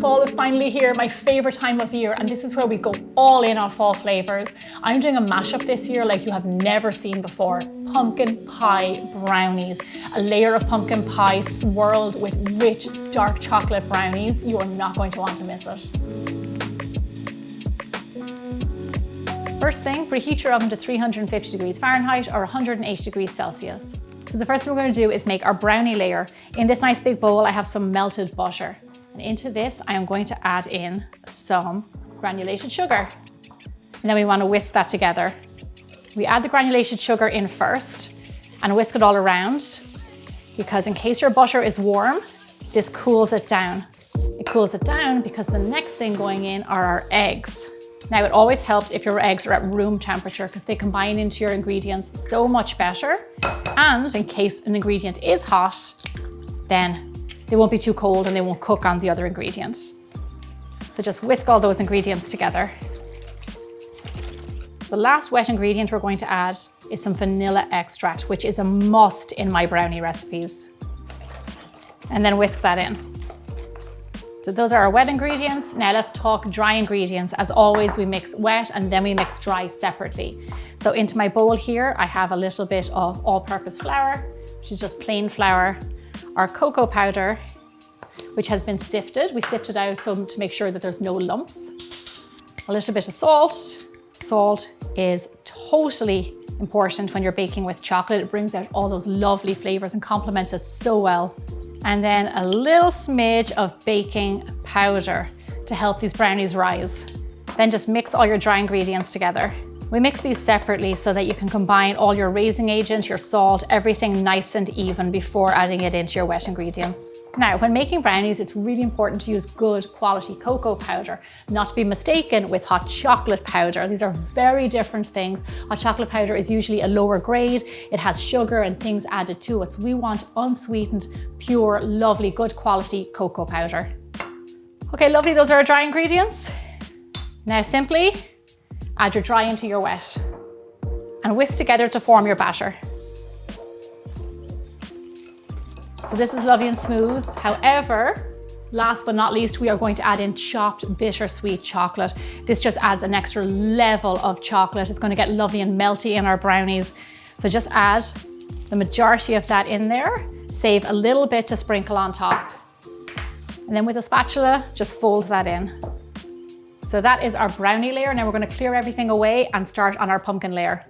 Fall is finally here, my favorite time of year, and this is where we go all in on fall flavors. I'm doing a mashup this year like you have never seen before. Pumpkin pie brownies. A layer of pumpkin pie swirled with rich, dark chocolate brownies. You are not going to want to miss it. First thing, preheat your oven to 350 degrees Fahrenheit or 180 degrees Celsius. So the first thing we're going to do is make our brownie layer. In this nice big bowl, I have some melted butter. And into this, I am going to add in some granulated sugar. And then we want to whisk that together. We add the granulated sugar in first and whisk it all around, because in case your butter is warm, this cools it down. It cools it down because the next thing going in are our eggs. Now, it always helps if your eggs are at room temperature because they combine into your ingredients so much better. And in case an ingredient is hot, then they won't be too cold and they won't cook on the other ingredients. So just whisk all those ingredients together. The last wet ingredient we're going to add is some vanilla extract, which is a must in my brownie recipes. And then whisk that in. So those are our wet ingredients. Now let's talk dry ingredients. As always, we mix wet and then we mix dry separately. So into my bowl here, I have a little bit of all-purpose flour, which is just plain flour, our cocoa powder, which has been sifted. We sift it out so to make sure that there's no lumps. A little bit of salt. Salt is totally important when you're baking with chocolate. It brings out all those lovely flavors and complements it so well. And then a little smidge of baking powder to help these brownies rise. Then just mix all your dry ingredients together. We mix these separately so that you can combine all your raising agent, your salt, everything nice and even before adding it into your wet ingredients. Now, when making brownies, it's really important to use good quality cocoa powder, not to be mistaken with hot chocolate powder. These are very different things. Hot chocolate powder is usually a lower grade. It has sugar and things added to it. So we want unsweetened, pure, lovely, good quality cocoa powder. Okay, lovely, those are our dry ingredients. Now simply add your dry into your wet and whisk together to form your batter. So this is lovely and smooth. However, last but not least, we are going to add in chopped bittersweet chocolate. This just adds an extra level of chocolate. It's going to get lovely and melty in our brownies. So just add the majority of that in there. Save a little bit to sprinkle on top. And then with a spatula, just fold that in. So that is our brownie layer. Now we're going to clear everything away and start on our pumpkin layer.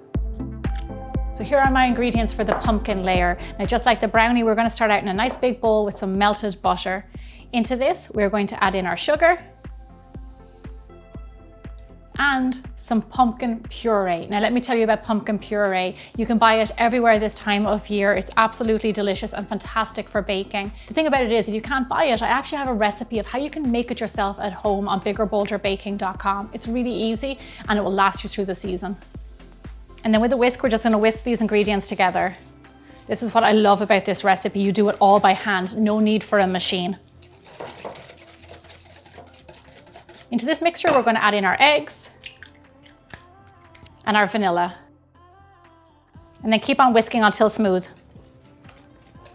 So here are my ingredients for the pumpkin layer. Now, just like the brownie, we're going to start out in a nice big bowl with some melted butter. Into this, we're going to add in our sugar and some pumpkin puree. Now, let me tell you about pumpkin puree. You can buy it everywhere this time of year. It's absolutely delicious and fantastic for baking. The thing about it is, if you can't buy it, I actually have a recipe of how you can make it yourself at home on biggerbolderbaking.com. It's really easy and it will last you through the season. And then with a whisk, we're just going to whisk these ingredients together. This is what I love about this recipe. You do it all by hand, no need for a machine. Into this mixture, we're going to add in our eggs and our vanilla. And then keep on whisking until smooth.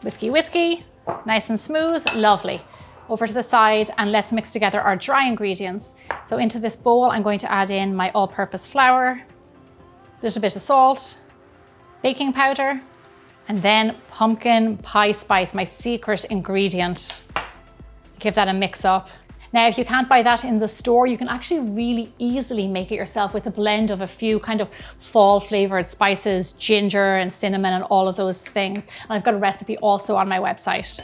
Whisky, whisky, nice and smooth, lovely. Over to the side and let's mix together our dry ingredients. So into this bowl, I'm going to add in my all-purpose flour, a little bit of salt, baking powder, and then pumpkin pie spice, my secret ingredient. Give that a mix up. Now, if you can't buy that in the store, you can actually really easily make it yourself with a blend of a few kind of fall flavored spices, ginger and cinnamon and all of those things. And I've got a recipe also on my website.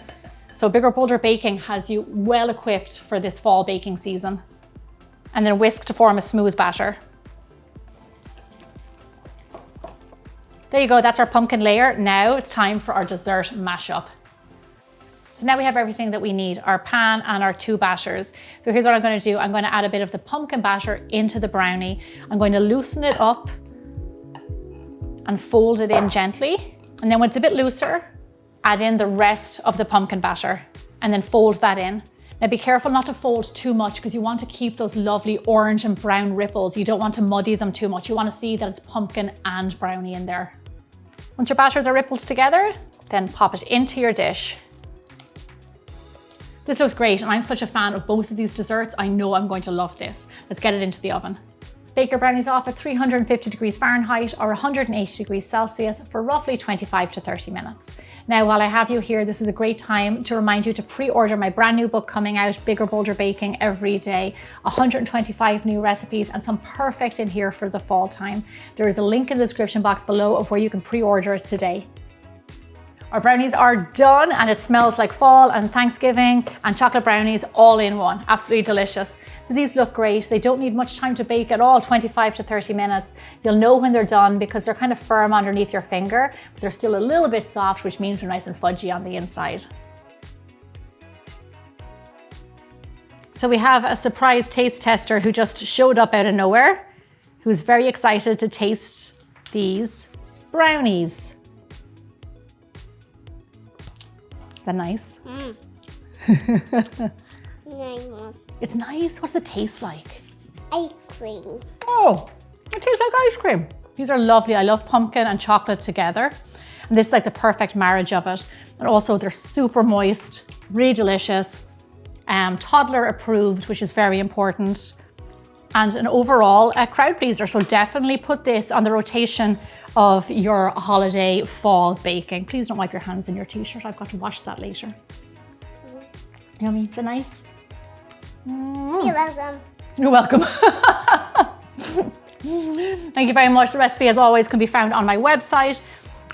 So Bigger Bolder Baking has you well equipped for this fall baking season. And then whisk to form a smooth batter. There you go, that's our pumpkin layer. Now it's time for our dessert mashup. So now we have everything that we need, our pan and our two batters. So here's what I'm going to do. I'm going to add a bit of the pumpkin batter into the brownie. I'm going to loosen it up and fold it in gently. And then when it's a bit looser, add in the rest of the pumpkin batter and then fold that in. Now be careful not to fold too much because you want to keep those lovely orange and brown ripples. You don't want to muddy them too much. You want to see that it's pumpkin and brownie in there. Once your batters are rippled together, then pop it into your dish. This looks great, and I'm such a fan of both of these desserts. I know I'm going to love this. Let's get it into the oven. Bake your brownies off at 350 degrees Fahrenheit or 180 degrees Celsius for roughly 25 to 30 minutes. Now, while I have you here, this is a great time to remind you to pre-order my brand new book coming out, Bigger, Bolder Baking Every Day. 125 new recipes and some perfect in here for the fall time. There is a link in the description box below of where you can pre-order it today. Our brownies are done, and it smells like fall and Thanksgiving and chocolate brownies all in one. Absolutely delicious. These look great. They don't need much time to bake at all, 25 to 30 minutes. You'll know when they're done because they're kind of firm underneath your finger, but they're still a little bit soft, which means they're nice and fudgy on the inside. So we have a surprise taste tester who just showed up out of nowhere, who's very excited to taste these brownies. Is that nice? Nice. It's nice. What's it taste like? Ice cream. Oh, it tastes like ice cream. These are lovely. I love pumpkin and chocolate together. And this is like the perfect marriage of it. And also they're super moist, really delicious. Toddler approved, which is very important. And an overall crowd pleaser. So definitely put this on the rotation of your holiday fall baking. Please don't wipe your hands in your t-shirt. I've got to wash that later. Yummy. They're nice. You're welcome. You're welcome. Thank you very much. The recipe, as always, can be found on my website.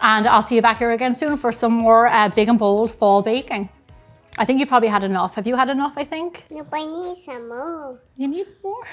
And I'll see you back here again soon for some more big and bold fall baking. I think you've probably had enough. Have you had enough, I think? No, I need some more. You need more?